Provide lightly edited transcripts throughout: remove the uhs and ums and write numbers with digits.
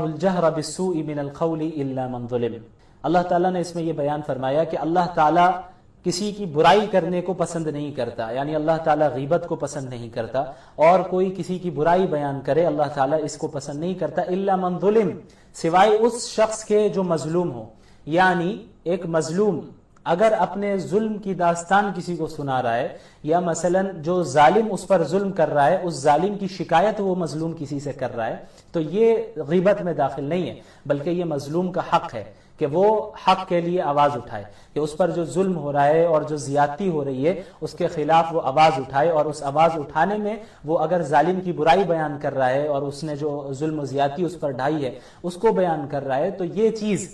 الجہر بالسوء من القول الا من ظلم۔ اللہ تعالیٰ نے اس میں یہ بیان فرمایا کہ اللہ تعالیٰ کسی کی برائی کرنے کو پسند نہیں کرتا، یعنی اللہ تعالیٰ غیبت کو پسند نہیں کرتا، اور کوئی کسی کی برائی بیان کرے اللہ تعالیٰ اس کو پسند نہیں کرتا، الا من ظلم، سوائے اس شخص کے جو مظلوم ہو۔ یعنی ایک مظلوم اگر اپنے ظلم کی داستان کسی کو سنا رہا ہے، یا مثلا جو ظالم اس پر ظلم کر رہا ہے اس ظالم کی شکایت وہ مظلوم کسی سے کر رہا ہے، تو یہ غیبت میں داخل نہیں ہے، بلکہ یہ مظلوم کا حق ہے کہ وہ حق کے لیے آواز اٹھائے، کہ اس پر جو ظلم ہو رہا ہے اور جو زیادتی ہو رہی ہے اس کے خلاف وہ آواز اٹھائے، اور اس آواز اٹھانے میں وہ اگر ظالم کی برائی بیان کر رہا ہے اور اس نے جو ظلم و زیادتی اس پر ڈھائی ہے اس کو بیان کر رہا ہے، تو یہ چیز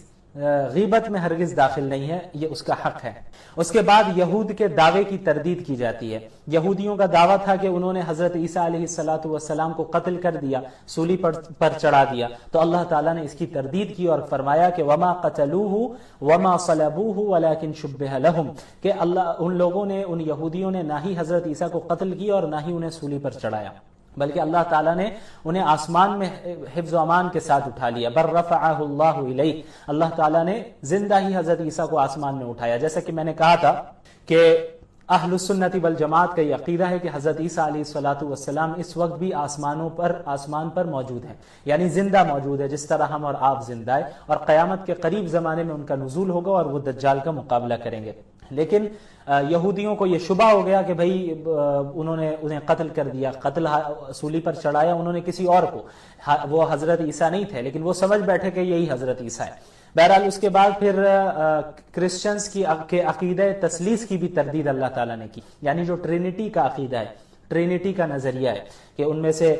غیبت میں ہرگز داخل نہیں ہے، یہ اس کا حق ہے۔ اس کے بعد یہود کے دعوے کی تردید کی جاتی ہے۔ یہودیوں کا دعویٰ تھا کہ انہوں نے حضرت عیسیٰ علیہ السلام کو قتل کر دیا، سولی پر چڑھا دیا، تو اللہ تعالیٰ نے اس کی تردید کی اور فرمایا کہ وما قتلوہ وما صلبوہ ولکن شبہ لہم، کہ ان لوگوں نے، ان یہودیوں نے نہ ہی حضرت عیسیٰ کو قتل کیا اور نہ ہی انہیں سولی پر چڑھایا، بلکہ اللہ تعالیٰ نے انہیں آسمان میں حفظ و امان کے ساتھ اٹھا لیا۔ بر رفعہ اللہ الیہ، اللہ تعالیٰ نے زندہ ہی حضرت عیسیٰ کو آسمان میں اٹھایا۔ جیسا کہ میں نے کہا تھا کہ اہل السنت والجماعت کا یہ عقیدہ ہے کہ حضرت عیسیٰ علیہ السلام اس وقت بھی آسمان پر موجود ہیں، یعنی زندہ موجود ہے، جس طرح ہم اور آپ زندہ ہے، اور قیامت کے قریب زمانے میں ان کا نزول ہوگا اور وہ دجال کا مقابلہ کریں گے۔ لیکن یہودیوں کو یہ شبہ ہو گیا کہ بھئی انہوں نے انہیں قتل کر دیا، قتل سولی پر چڑھایا انہوں نے کسی اور کو، وہ حضرت عیسیٰ نہیں تھے، لیکن وہ سمجھ بیٹھے کہ یہی حضرت عیسیٰ ہے۔ بہرحال اس کے بعد پھر کرسچنز کے عقیدہ تثلیث کی بھی تردید اللہ تعالیٰ نے کی، یعنی جو ٹرینٹی کا عقیدہ ہے، ٹرینٹی کا نظریہ ہے، کہ ان میں سے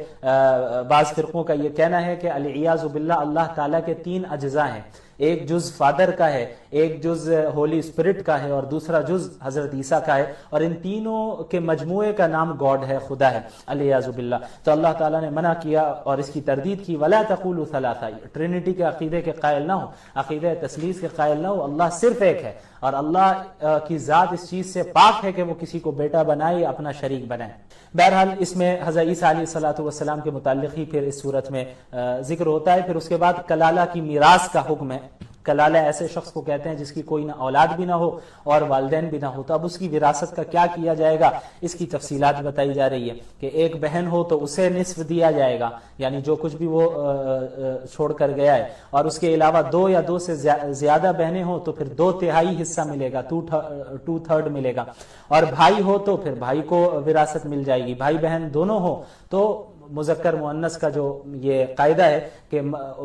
بعض فرقوں کا یہ کہنا ہے کہ العیاذ باللہ اللہ تعالیٰ کے 3 اجزاء ہیں، ایک جز فادر کا ہے، ایک جز ہولی اسپرٹ کا ہے، اور دوسرا جز حضرت عیسیٰ کا ہے، اور ان تینوں کے مجموعے کا نام گاڈ ہے، خدا ہے، العیاذ باللہ۔ تو اللہ تعالیٰ نے منع کیا اور اس کی تردید کی، ولا تقولوا ثلاثہ، ٹرینٹی کے عقیدے کے قائل نہ ہو، عقیدہ تثلیث کے قائل نہ ہو، اللہ صرف ایک ہے، اور اللہ کی ذات اس چیز سے پاک ہے کہ وہ کسی کو بیٹا بنائے یا اپنا شریک بنائے۔ بہرحال اس میں حضرت عیسیٰ علیہ السلام کے متعلق ہی پھر اس صورت میں ذکر ہوتا ہے۔ پھر اس کے بعد کلالہ کی میراث کا حکم ہے۔ کلالہ ایسے شخص کو کہتے ہیں جس کی کوئی نہ اولاد بھی نہ ہو اور والدین بھی نہ ہو، تو اب اس کی وراثت کا کیا کیا جائے گا، اس کی تفصیلات بتائی جا رہی ہے کہ ایک بہن ہو تو اسے نصف دیا جائے گا، یعنی جو کچھ بھی وہ چھوڑ کر گیا ہے، اور اس کے علاوہ 2 یا 2 سے زیادہ بہنیں ہوں تو پھر 2/3 حصہ ملے گا، 2/3 ملے گا، اور بھائی ہو تو پھر بھائی کو وراثت مل جائے گی، بھائی بہن دونوں ہو تو مذکر مؤنث کا جو یہ قاعدہ ہے کہ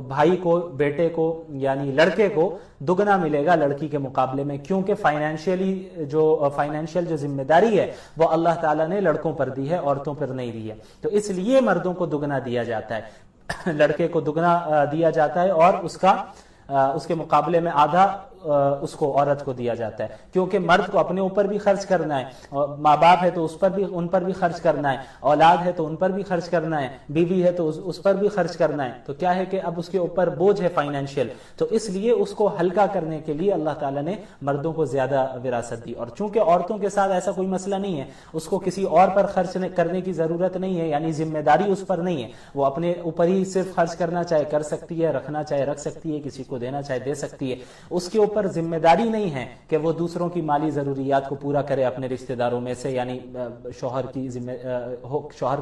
بھائی کو، بیٹے کو یعنی لڑکے کو دگنا ملے گا لڑکی کے مقابلے میں، کیونکہ فائنینشیل جو ذمہ داری ہے وہ اللہ تعالیٰ نے لڑکوں پر دی ہے، عورتوں پر نہیں دی ہے، تو اس لیے مردوں کو دگنا دیا جاتا ہے، لڑکے کو دگنا دیا جاتا ہے، اور اس کے مقابلے میں آدھا اس کو عورت کو دیا جاتا ہے، کیونکہ مرد کو اپنے اوپر بھی خرچ کرنا ہے، اور ماں باپ ہے تو ان پر بھی خرچ کرنا ہے، اولاد ہے تو ان پر بھی خرچ کرنا ہے، بیوی ہے تو اس پر بھی خرچ کرنا ہے، تو کیا ہے کہ اب اس کے اوپر بوجھ ہے فائنینشیل، تو اس لیے اس کو ہلکا کرنے کے لیے اللہ تعالیٰ نے مردوں کو زیادہ وراثت دی، اور چونکہ عورتوں کے ساتھ ایسا کوئی مسئلہ نہیں ہے، اس کو کسی اور پر خرچ کرنے کی ضرورت نہیں ہے، یعنی ذمہ داری اس پر نہیں ہے، وہ اپنے اوپر ہی صرف خرچ کرنا چاہے کر سکتی ہے، رکھنا چاہے رکھ سکتی ہے، کسی کو دینا چاہے دے سکتی ہے، اس کے پر ذمہ داری نہیں ہے کہ وہ دوسروں کی مالی ضروریات کو پورا کرے اپنے رشتہ داروں میں سے، یعنی شوہر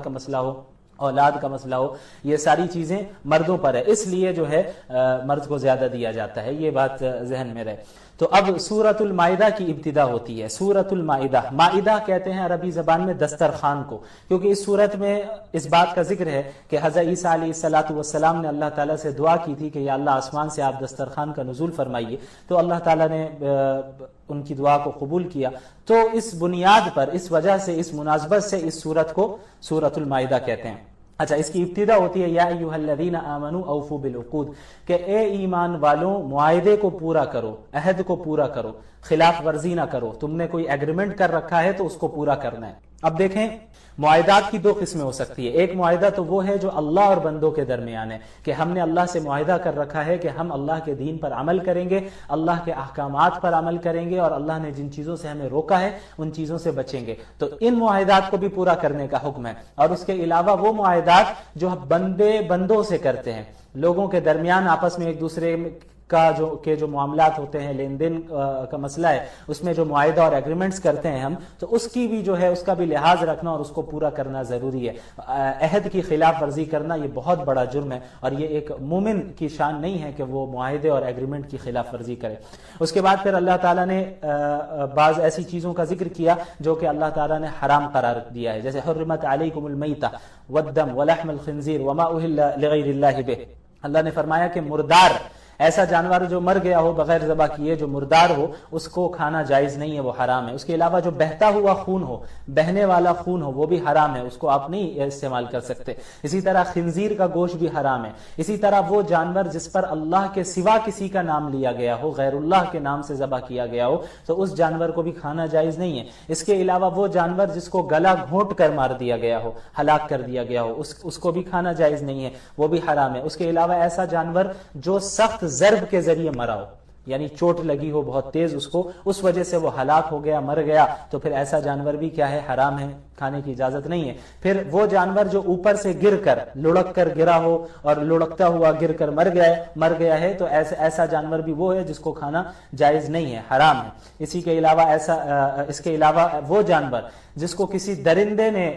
کا مسئلہ ہو، اولاد کا مسئلہ ہو، یہ ساری چیزیں مردوں پر ہے، اس لیے جو ہے مرد کو زیادہ دیا جاتا ہے، یہ بات ذہن میں رہے۔ تو اب سورۃ المائدہ کی ابتدا ہوتی ہے۔ سورۃ المائدہ، مائدہ کہتے ہیں عربی زبان میں دسترخوان کو، کیونکہ اس سورت میں اس بات کا ذکر ہے کہ حضرت عیسیٰ علیہ السلام نے اللہ تعالیٰ سے دعا کی تھی کہ یا اللہ آسمان سے آپ دسترخوان کا نزول فرمائیے، تو اللہ تعالیٰ نے ان کی دعا کو قبول کیا، تو اس بنیاد پر، اس وجہ سے، اس مناسبت سے اس سورت کو سورۃ المائدہ کہتے ہیں۔ اچھا، اس کی ابتدا ہوتی ہے یا ایھا الذین آمنوا اوفوا بالعقود، کہ اے ایمان والوں معاہدے کو پورا کرو، عہد کو پورا کرو، خلاف ورزی نہ کرو، تم نے کوئی ایگریمنٹ کر رکھا ہے تو اس کو پورا کرنا ہے۔ اب دیکھیں، معاہدات کی 2 قسمیں ہو سکتی ہے۔ ایک معاہدہ تو وہ ہے جو اللہ اور بندوں کے درمیان ہے، کہ ہم نے اللہ سے معاہدہ کر رکھا ہے کہ ہم اللہ کے دین پر عمل کریں گے، اللہ کے احکامات پر عمل کریں گے، اور اللہ نے جن چیزوں سے ہمیں روکا ہے ان چیزوں سے بچیں گے، تو ان معاہدات کو بھی پورا کرنے کا حکم ہے۔ اور اس کے علاوہ وہ معاہدات جو بندے بندوں سے کرتے ہیں، لوگوں کے درمیان آپس میں ایک دوسرے کا جو معاملات ہوتے ہیں، لین دین کا مسئلہ ہے، اس میں جو معاہدہ اور ایگریمنٹس کرتے ہیں ہم، تو اس کی بھی جو ہے اس کا بھی لحاظ رکھنا اور اس کو پورا کرنا ضروری ہے۔ عہد کی خلاف ورزی کرنا یہ بہت بڑا جرم ہے، اور یہ ایک مومن کی شان نہیں ہے کہ وہ معاہدے اور ایگریمنٹ کی خلاف ورزی کرے۔ اس کے بعد پھر اللہ تعالیٰ نے بعض ایسی چیزوں کا ذکر کیا جو کہ اللہ تعالیٰ نے حرام قرار دیا ہے، جیسے حرمت علیکم المیتہ والدم ولحم الخنزیر وما اہل لغیر اللہ بہ۔ اللہ نے فرمایا کہ مردار، ایسا جانور جو مر گیا ہو بغیر ذبح کیے، جو مردار ہو، اس کو کھانا جائز نہیں ہے، وہ حرام ہے۔ اس کے علاوہ جو بہتا ہوا خون ہو، بہنے والا خون ہو، وہ بھی حرام ہے، اس کو آپ نہیں استعمال کر سکتے۔ اسی طرح خنزیر کا گوشت بھی حرام ہے۔ اسی طرح وہ جانور جس پر اللہ کے سوا کسی کا نام لیا گیا ہو، غیر اللہ کے نام سے ذبح کیا گیا ہو، تو اس جانور کو بھی کھانا جائز نہیں ہے۔ اس کے علاوہ وہ جانور جس کو گلا گھونٹ کر مار دیا گیا ہو، ہلاک کر دیا گیا ہو، اس کو بھی کھانا جائز نہیں ہے، وہ بھی حرام ہے۔ اس کے علاوہ ایسا جانور جو سخت ضرب کے ذریعے مرا ہو، یعنی چوٹ لگی ہو بہت تیز اس کو، اس وجہ سے وہ ہلاک ہو گیا، مر گیا، تو پھر ایسا جانور بھی کیا ہے؟ حرام ہے، کھانے کی اجازت نہیں ہے۔ پھر وہ جانور جو اوپر سے گر کر، لڑک کر گرا ہو اور لڑکتا ہوا گر کر مر گیا ہے، تو ایسا جانور بھی وہ ہے جس کو کھانا جائز نہیں ہے، حرام ہے۔ اس کے علاوہ وہ جانور جس کو کسی درندے نے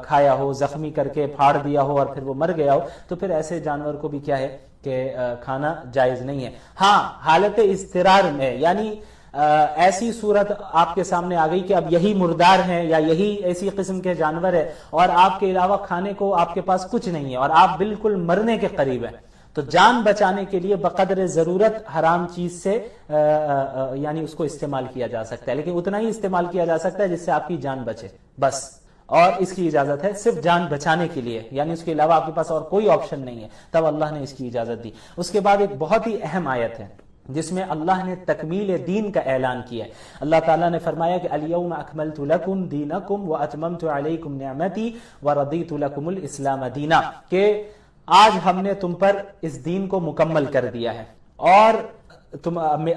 کھایا ہو، زخمی کر کے پھاڑ دیا ہو اور پھر وہ مر گیا ہو، تو پھر ایسے جانور کو بھی کیا ہے کہ کھانا جائز نہیں ہے۔ ہاں، حالت اضطرار میں، یعنی ایسی صورت آپ کے سامنے آ گئی کہ اب یہی مردار ہیں یا یہی ایسی قسم کے جانور ہے اور آپ کے علاوہ کھانے کو آپ کے پاس کچھ نہیں ہے اور آپ بالکل مرنے کے قریب ہیں، تو جان بچانے کے لیے بقدر ضرورت حرام چیز سے یعنی اس کو استعمال کیا جا سکتا ہے، لیکن اتنا ہی استعمال کیا جا سکتا ہے جس سے آپ کی جان بچے بس، اور اس کی اجازت ہے صرف جان بچانے کے لیے، یعنی اس کے علاوہ آپ کے پاس اور کوئی آپشن نہیں ہے، تب اللہ نے اس کی اجازت دی۔ اس کے بعد ایک بہت ہی اہم آیت ہے جس میں اللہ نے تکمیل دین کا اعلان کیا ہے۔ اللہ تعالیٰ نے فرمایا کہ الیوم اکملت لکم دینکم واتممت علیکم نعمتی ورضیت لکم الاسلام دینا، کہ آج ہم نے تم پر اس دین کو مکمل کر دیا ہے اور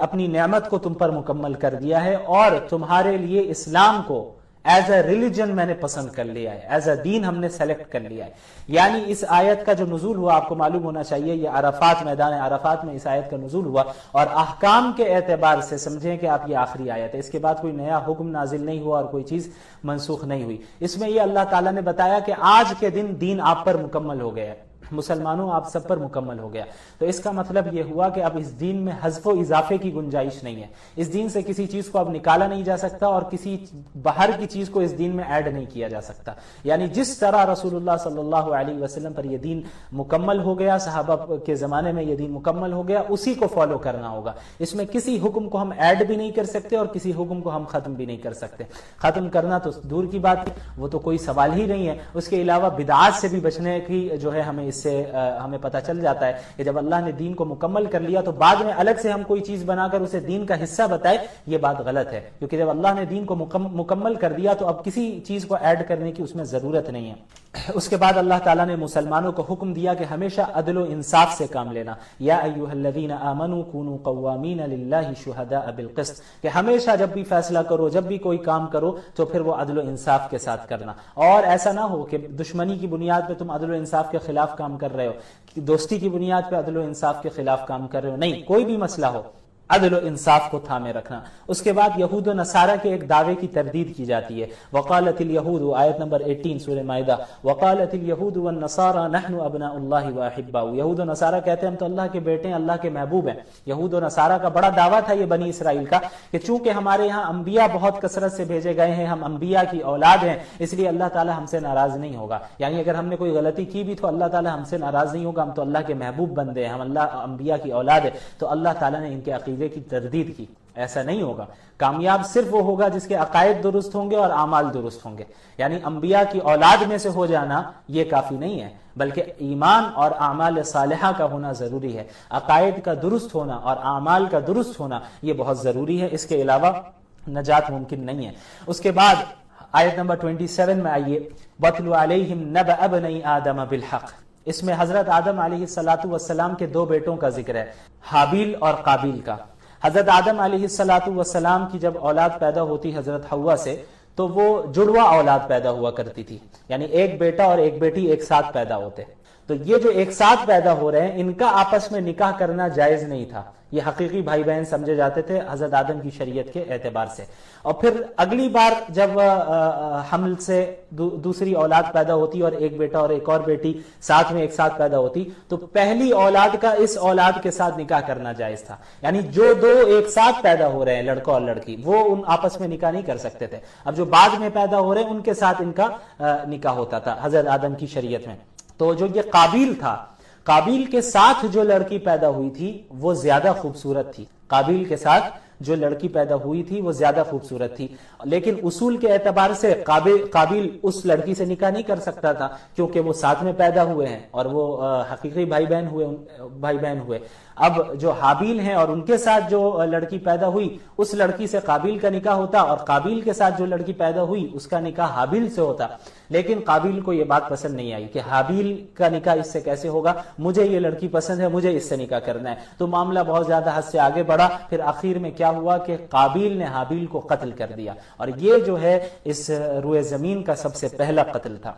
اپنی نعمت کو تم پر مکمل کر دیا ہے، اور تمہارے لیے اسلام کو ایز اے ریلیجن میں نے پسند کر لیا ہے، ایز اے دین ہم نے سیلیکٹ کر لیا ہے۔ یعنی اس آیت کا جو نزول ہوا آپ کو معلوم ہونا چاہیے، یہ عرفات، میدان عرفات میں اس آیت کا نزول ہوا، اور احکام کے اعتبار سے سمجھیں کہ آپ یہ آخری آیت ہے، اس کے بعد کوئی نیا حکم نازل نہیں ہوا اور کوئی چیز منسوخ نہیں ہوئی۔ اس میں یہ اللہ تعالیٰ نے بتایا کہ آج کے دن دین آپ پر مکمل ہو گیا ہے، مسلمانوں آپ سب پر مکمل ہو گیا۔ تو اس کا مطلب یہ ہوا کہ اب اس دین میں حذف و اضافے کی گنجائش نہیں ہے، اس دین سے کسی چیز کو اب نکالا نہیں جا سکتا اور کسی باہر کی چیز کو اس دین میں ایڈ نہیں کیا جا سکتا۔ یعنی جس طرح رسول اللہ صلی اللہ علیہ وسلم پر یہ دین مکمل ہو گیا، صحابہ کے زمانے میں یہ دین مکمل ہو گیا، اسی کو فالو کرنا ہوگا۔ اس میں کسی حکم کو ہم ایڈ بھی نہیں کر سکتے اور کسی حکم کو ہم ختم بھی نہیں کر سکتے۔ ختم کرنا تو دور کی بات ہے، وہ تو کوئی سوال ہی نہیں ہے۔ اس کے علاوہ بدعات سے بھی بچنے کی جو ہے ہمیں اس سے ہمیں پتہ چل جاتا ہے کہ جب اللہ نے دین کو مکمل کر لیا تو بعد میں الگ سے ہم کوئی چیز بنا کر اسے دین کا حصہ بتائے، یہ بات غلط ہے، کیونکہ جب اللہ نے دین کو مکمل کر دیا تو اب کسی چیز کو ایڈ کرنے کی اس میں ضرورت نہیں ہے۔ اس کے بعد اللہ تعالیٰ نے مسلمانوں کو حکم دیا کہ ہمیشہ عدل و انصاف سے کام لینا، یا ایھا الذین آمنوا کونوا قوامین للہ شہداء بالقسط، کہ ہمیشہ جب بھی فیصلہ کرو، جب بھی کوئی کام کرو تو پھر وہ عدل و انصاف کے ساتھ کرنا، اور ایسا نہ ہو کہ دشمنی کی بنیاد پہ تم عدل و انصاف کے خلاف کام کر رہے ہو، دوستی کی بنیاد پہ عدل و انصاف کے خلاف کام کر رہے ہو، نہیں، کوئی بھی مسئلہ ہو عدل و انصاف کو تھامے رکھنا۔ اس کے بعد یہود و نصارہ کے ایک دعوے کی تردید کی جاتی ہے، وقالت الیہود، آیت نمبر 18 سورہ مائدہ، وقالت الیہود والنصارى نحن ابناء اللہ واحباؤہ، یہود و نصارہ کہتے ہیں ہم تو اللہ کے بیٹے ہیں، اللہ کے محبوب ہیں۔ یہود و نصارہ کا بڑا دعویٰ تھا یہ بنی اسرائیل کا کہ چونکہ ہمارے یہاں انبیاء بہت کثرت سے بھیجے گئے ہیں، ہم انبیاء کی اولاد ہیں، اس لیے اللہ تعالیٰ ہم سے ناراض نہیں ہوگا، یعنی اگر ہم نے کوئی غلطی کی بھی تو اللہ تعالیٰ ہم سے ناراض نہیں ہوگا، ہم تو اللہ کے محبوب بندے ہیں، ہم اللہ انبیاء کی اولاد ہیں، تو اللہ تعالیٰ نے ان کے عقیدے کی تردید کی۔ ایسا نہیں ہوگا، کامیاب صرف وہ ہوگا جس کے عقائد درست ہوں گے اور اعمال درست ہوں گے، یعنی انبیاء کی اولاد میں سے ہو جانا یہ کافی نہیں ہے، بلکہ ایمان اور اعمال صالحہ کا ہونا ضروری ہے، عقائد کا درست ہونا اور اعمال کا درست ہونا یہ بہت ضروری ہے، اس کے علاوہ نجات ممکن نہیں ہے۔ اس کے بعد آیت نمبر 27 میں آئیے، وَاتْلُ عَلَيْهِمْ نَبَأَ ابْنَيْ آدَمَ بِالْحَقِّ، اس میں حضرت آدم علیہ السلام کے دو بیٹوں کا ذکر ہے، حابیل اور قابیل کا۔ حضرت آدم علیہ السلام کی جب اولاد پیدا ہوتی حضرت حوا سے تو وہ جڑواں اولاد پیدا ہوا کرتی تھی، یعنی ایک بیٹا اور ایک بیٹی ایک ساتھ پیدا ہوتے، تو یہ جو ایک ساتھ پیدا ہو رہے ہیں ان کا آپس میں نکاح کرنا جائز نہیں تھا. یہ حقیقی بھائی بہن سمجھے جاتے تھے حضرت آدم کی شریعت کے اعتبار سے. اور پھر اگلی بار جب حمل سے دوسری اولاد پیدا ہوتی اور ایک بیٹا اور ایک اور بیٹی ساتھ میں ایک ساتھ پیدا ہوتی تو پہلی اولاد کا اس اولاد کے ساتھ نکاح کرنا جائز تھا. یعنی جو دو ایک ساتھ پیدا ہو رہے ہیں لڑکا اور لڑکی وہ ان آپس میں نکاح نہیں کر سکتے تھے. اب جو بعد میں پیدا ہو رہے ہیں ان کے ساتھ ان کا نکاح ہوتا تھا حضرت آدم کی شریعت میں. تو جو یہ قابیل تھا، قابیل کے ساتھ جو لڑکی پیدا ہوئی تھی وہ زیادہ خوبصورت تھی. قابیل کے ساتھ جو لڑکی پیدا ہوئی تھی وہ زیادہ خوبصورت تھی، لیکن اصول کے اعتبار سے قابیل اس لڑکی سے نکاح نہیں کر سکتا تھا کیونکہ وہ ساتھ میں پیدا ہوئے ہیں اور وہ حقیقی بھائی بہن ہوئے. اب جو حابیل ہیں اور ان کے ساتھ جو لڑکی پیدا ہوئی اس لڑکی سے قابیل کا نکاح ہوتا اور قابیل کے ساتھ جو لڑکی پیدا ہوئی اس کا نکاح حابیل سے ہوتا. لیکن قابیل کو یہ بات پسند نہیں آئی کہ حابیل کا نکاح اس سے کیسے ہوگا، مجھے یہ لڑکی پسند ہے، مجھے اس سے نکاح کرنا ہے. تو معاملہ بہت زیادہ حد سے آگے بڑھا. پھر آخر میں کیا ہوا کہ قابیل نے حابیل کو قتل کر دیا اور یہ جو ہے اس روئے زمین کا سب سے پہلا قتل تھا.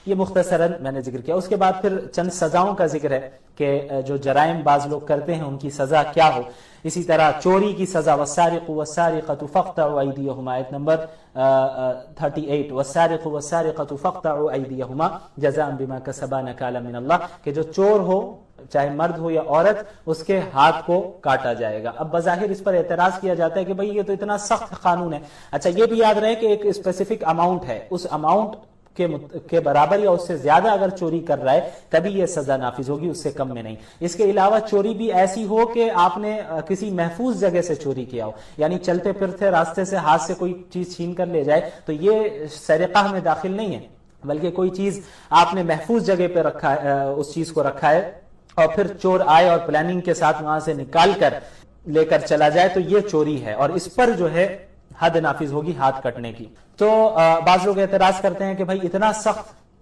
یہ مختصراً میں نے ذکر کیا. اس کے بعد پھر چند سزاؤں کا ذکر ہے کہ جو جرائم بعض لوگ کرتے ہیں ان کی سزا کیا ہو. اسی طرح چوری کی سزا والسارق والسارقة فاقطعوا أيديهما، آیت نمبر 38، والسارق والسارقة فاقطعوا أيديهما جزاء بما كسبا نكالا من اللہ، کہ جو چور ہو چاہے مرد ہو یا عورت اس کے ہاتھ کو کاٹا جائے گا. اب بظاہر اس پر اعتراض کیا جاتا ہے کہ بھئی یہ تو اتنا سخت قانون ہے. اچھا یہ بھی یاد رہے کہ ایک اسپیسیفک اماؤنٹ ہے، اس اماؤنٹ کے برابر یا اس سے زیادہ اگر چوری کر رہا ہے تبھی یہ سزا نافذ ہوگی، اس سے کم میں نہیں. اس کے علاوہ چوری بھی ایسی ہو کہ آپ نے کسی محفوظ جگہ سے چوری کیا ہو، یعنی چلتے پھرتے راستے سے ہاتھ سے کوئی چیز چھین کر لے جائے تو یہ سرقہ میں داخل نہیں ہے، بلکہ کوئی چیز آپ نے محفوظ جگہ پہ رکھا ہے، اس چیز کو رکھا ہے اور پھر چور آئے اور پلاننگ کے ساتھ وہاں سے نکال کر لے کر چلا جائے تو یہ چوری ہے اور اس پر جو ہے حد نافذ ہوگی ہاتھ کٹنے کی. تو بعض لوگ اعتراض کرتے ہیں کہ بھائی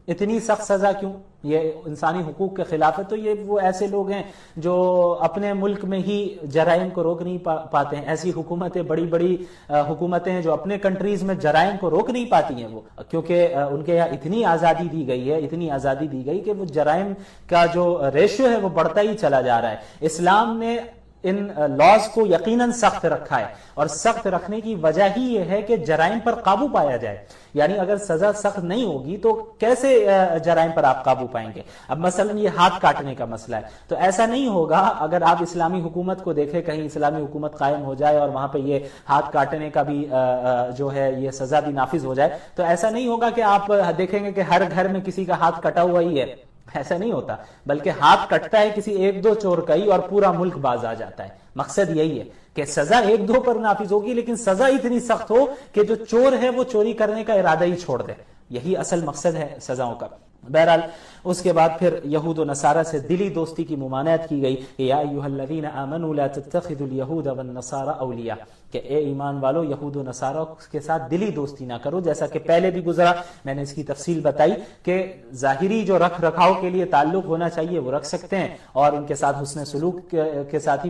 اتنی سخت سزا کیوں، یہ انسانی حقوق کے خلاف ہے. تو یہ وہ ایسے لوگ ہیں جو اپنے ملک میں ہی جرائم کو روک نہیں پاتے ہیں. ایسی حکومتیں بڑی بڑی حکومتیں ہیں جو اپنے کنٹریز میں جرائم کو روک نہیں پاتی ہیں، وہ کیونکہ ان کے یہاں اتنی آزادی دی گئی کہ وہ جرائم کا جو ریشیو ہے وہ بڑھتا ہی چلا جا رہا ہے. اسلام نے ان لاز کو یقیناً سخت رکھا ہے اور سخت رکھنے کی وجہ ہی یہ ہے کہ جرائم پر قابو پایا جائے. یعنی اگر سزا سخت نہیں ہوگی تو کیسے جرائم پر آپ قابو پائیں گے. اب مثلا یہ ہاتھ کاٹنے کا مسئلہ ہے تو ایسا نہیں ہوگا اگر آپ اسلامی حکومت کو دیکھیں، کہیں اسلامی حکومت قائم ہو جائے اور وہاں پہ یہ ہاتھ کاٹنے کا بھی جو ہے یہ سزا بھی نافذ ہو جائے تو ایسا نہیں ہوگا کہ آپ دیکھیں گے کہ ہر گھر میں کسی کا ہاتھ کٹا ہوا ہی ہے. ایسا نہیں ہوتا، بلکہ ہاتھ کٹتا ہے کسی ایک دو چور کا ہی اور پورا ملک باز آ جاتا ہے. مقصد یہی ہے کہ سزا ایک دو پر نافذ ہوگی لیکن سزا اتنی سخت ہو کہ جو چور ہے وہ چوری کرنے کا ارادہ ہی چھوڑ دے. یہی اصل مقصد ہے سزاؤں کا. بہرحال اس کے بعد پھر یہود و نصارہ سے دلی دوستی کی ممانعت کی گئی کہ یا ایھا الذین آمنوا لا تتخذوا اليهود والنصارى اولیاء، کہ اے ایمان والو یہود و نصارہ کے ساتھ دلی دوستی نہ کرو. جیسا کہ پہلے بھی گزرا، میں نے اس کی تفصیل بتائی کہ ظاہری جو رکھ رکھاؤ کے لیے تعلق ہونا چاہیے وہ رکھ سکتے ہیں اور ان کے ساتھ حسن سلوک کے ساتھ ہی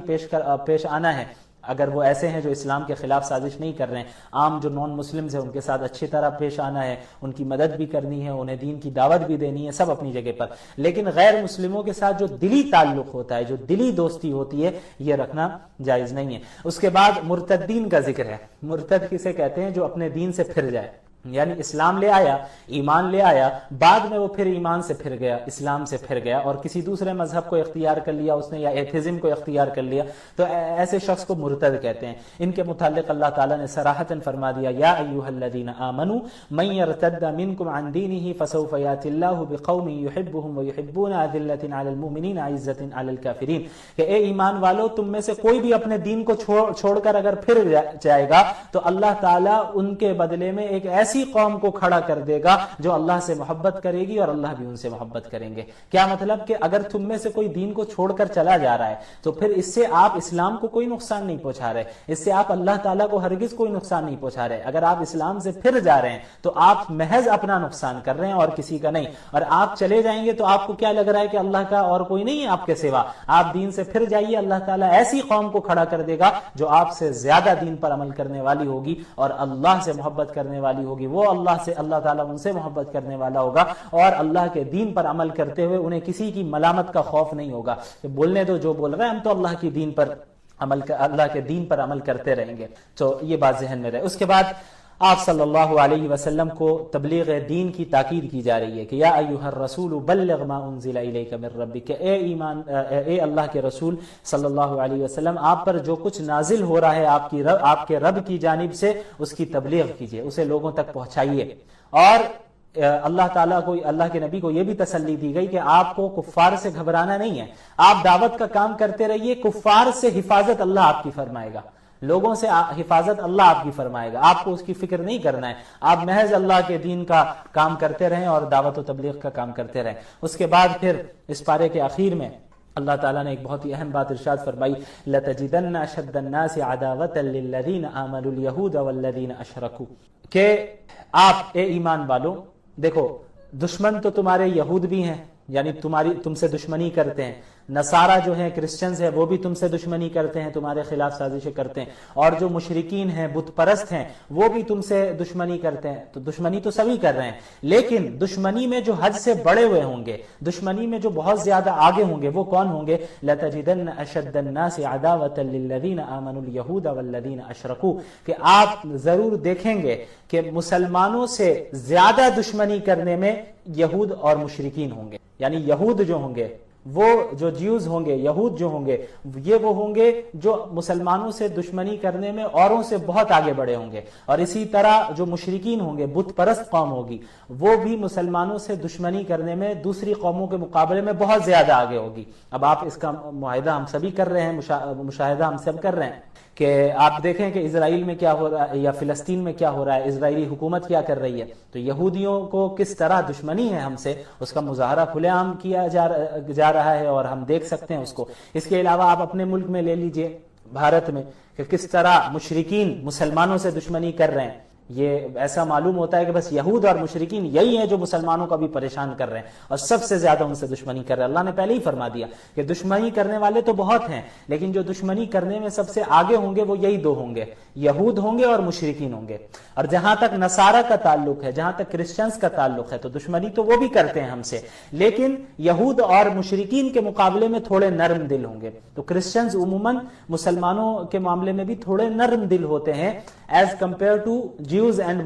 پیش آنا ہے اگر وہ ایسے ہیں جو اسلام کے خلاف سازش نہیں کر رہے ہیں. عام جو نان مسلمز ہیں ان کے ساتھ اچھی طرح پیش آنا ہے، ان کی مدد بھی کرنی ہے، انہیں دین کی دعوت بھی دینی ہے، سب اپنی جگہ پر. لیکن غیر مسلموں کے ساتھ جو دلی تعلق ہوتا ہے، جو دلی دوستی ہوتی ہے، یہ رکھنا جائز نہیں ہے. اس کے بعد مرتدین کا ذکر ہے. مرتد کسے کہتے ہیں؟ جو اپنے دین سے پھر جائے، یعنی اسلام لے آیا، ایمان لے آیا، بعد میں وہ پھر ایمان سے پھر گیا، اسلام سے پھر گیا اور کسی دوسرے مذہب کو اختیار کر لیا اس نے یا ایتھیزم کو اختیار کر لیا، تو ایسے شخص کو مرتد کہتے ہیں. ان کے متعلق اللہ تعالیٰ نے صراحتاً فرما دیا یا ایھا الذین آمنوا من یرتد منکم عن دینہ فسوف یأتی اللہ بقوم یحبهم ویحبون اذلۃ علی المؤمنین عزۃ علی الکافرین، کہ اے ایمان والو تم میں سے کوئی بھی اپنے دین کو چھوڑ کر اگر پھر جائے گا تو اللہ تعالیٰ ان کے بدلے میں ایک ایسی قوم کو کھڑا کر دے گا جو اللہ سے محبت کرے گی اور اللہ بھی ان سے محبت کریں گے. کیا مطلب کہ اگر تم میں سے کوئی دین کو چھوڑ کر چلا جا رہا ہے تو پھر اس سے آپ اسلام کو کوئی نقصان نہیں پہنچا رہے، اس سے آپ اللہ تعالیٰ کو ہرگز کوئی نقصان نہیں پہنچا رہے. اگر آپ اسلام سے پھر جا رہے ہیں تو آپ محض اپنا نقصان کر رہے ہیں اور کسی کا نہیں. اور آپ چلے جائیں گے تو آپ کو کیا لگ رہا ہے کہ اللہ کا اور کوئی نہیں ہے آپ کے سوا. آپ دین سے پھر جائیے، اللہ تعالیٰ ایسی قوم کو کھڑا کر دے گا جو آپ سے زیادہ دین پر عمل کرنے والی ہوگی اور اللہ سے محبت کرنے والی ہوگی ہوگی، وہ اللہ تعالیٰ ان سے محبت کرنے والا ہوگا، اور اللہ کے دین پر عمل کرتے ہوئے انہیں کسی کی ملامت کا خوف نہیں ہوگا کہ بولنے دو جو بول رہے ہیں، ہم تو اللہ کے دین پر عمل کرتے رہیں گے۔ تو یہ بات ذہن میں رہے۔ اس کے بعد آپ صلی اللہ علیہ وسلم کو تبلیغ دین کی تاکید کی جا رہی ہے کہ یا ایھا الرسول بلغ ما انزل الیک من ربک، اے اللہ کے رسول صلی اللہ علیہ وسلم، آپ پر جو کچھ نازل ہو رہا ہے آپ کے رب کی جانب سے، اس کی تبلیغ کیجئے، اسے لوگوں تک پہنچائیے۔ اور اللہ کے نبی کو یہ بھی تسلی دی گئی کہ آپ کو کفار سے گھبرانا نہیں ہے، آپ دعوت کا کام کرتے رہیے، کفار سے حفاظت اللہ آپ کی فرمائے گا، لوگوں سے حفاظت اللہ آپ کی فرمائے گا، آپ کو اس کی فکر نہیں کرنا ہے، آپ محض اللہ کے دین کا کام کرتے رہیں اور دعوت و تبلیغ کا کام کرتے رہیں۔ اس کے بعد پھر اس پارے کے آخر میں اللہ تعالیٰ نے ایک بہت ہی اہم بات ارشاد فرمائی، لَتَجِدَنَّ أَشَدَّ النَّاسِ عَدَاوَةً لِلَّذِينَ آمَنُوا الْيَهُودَ وَالَّذِينَ أَشْرَكُوا، کہ آپ اے ایمان والو، دیکھو دشمن تو تمہارے یہود بھی ہیں، یعنی تم سے دشمنی کرتے ہیں، نصارہ جو ہیں کرسچنز ہیں وہ بھی تم سے دشمنی کرتے ہیں، تمہارے خلاف سازشیں کرتے ہیں، اور جو مشرکین ہیں بت پرست ہیں وہ بھی تم سے دشمنی کرتے ہیں۔ تو دشمنی تو سبھی کر رہے ہیں، لیکن دشمنی میں جو حد سے بڑے ہوئے ہوں گے، دشمنی میں جو بہت زیادہ آگے ہوں گے، وہ کون ہوں گے؟ لَتَجِدَنَّ أَشَدَّ النَّاسِ عَدَاوَةً لِلَّذِينَ آمَنُوا الْيَهُودَ وَالَّذِينَ أَشْرَكُوا، کہ آپ ضرور دیکھیں گے کہ مسلمانوں سے زیادہ دشمنی کرنے میں یہود اور مشرکین ہوں گے، یعنی یہود جو ہوں گے، وہ جو جیوز ہوں گے، یہود جو ہوں گے، یہ وہ ہوں گے جو مسلمانوں سے دشمنی کرنے میں اوروں سے بہت آگے بڑھے ہوں گے، اور اسی طرح جو مشرکین ہوں گے، بت پرست قوم ہوگی، وہ بھی مسلمانوں سے دشمنی کرنے میں دوسری قوموں کے مقابلے میں بہت زیادہ آگے ہوگی۔ اب آپ اس کا معاہدہ ہم سبھی کر رہے ہیں، مشاہدہ ہم سب کر رہے ہیں کہ آپ دیکھیں کہ اسرائیل میں کیا ہو رہا ہے یا فلسطین میں کیا ہو رہا ہے، اسرائیلی حکومت کیا کر رہی ہے، تو یہودیوں کو کس طرح دشمنی ہے ہم سے، اس کا مظاہرہ کھلے عام کیا جا رہا ہے، اور ہم دیکھ سکتے ہیں اس کو۔ اس کے علاوہ آپ اپنے ملک میں لے لیجئے، بھارت میں، کہ کس طرح مشرکین مسلمانوں سے دشمنی کر رہے ہیں۔ یہ ایسا معلوم ہوتا ہے کہ بس یہود اور مشرکین یہی ہیں جو مسلمانوں کو بھی پریشان کر رہے ہیں اور سب سے زیادہ ان سے دشمنی کر رہے ہیں۔ اللہ نے پہلے ہی فرما دیا کہ دشمنی کرنے والے تو بہت ہیں، لیکن جو دشمنی کرنے میں سب سے آگے ہوں گے وہ یہی دو ہوں گے، یہود ہوں گے اور مشرکین ہوں گے۔ اور جہاں تک نصارہ کا تعلق ہے، جہاں تک کرسچنز کا تعلق ہے، تو دشمنی تو وہ بھی کرتے ہیں ہم سے، لیکن یہود اور مشرکین کے مقابلے میں تھوڑے نرم دل ہوں گے۔ تو کرسچنز عموماً مسلمانوں کے معاملے میں بھی تھوڑے نرم دل ہوتے ہیں as compared to Jews and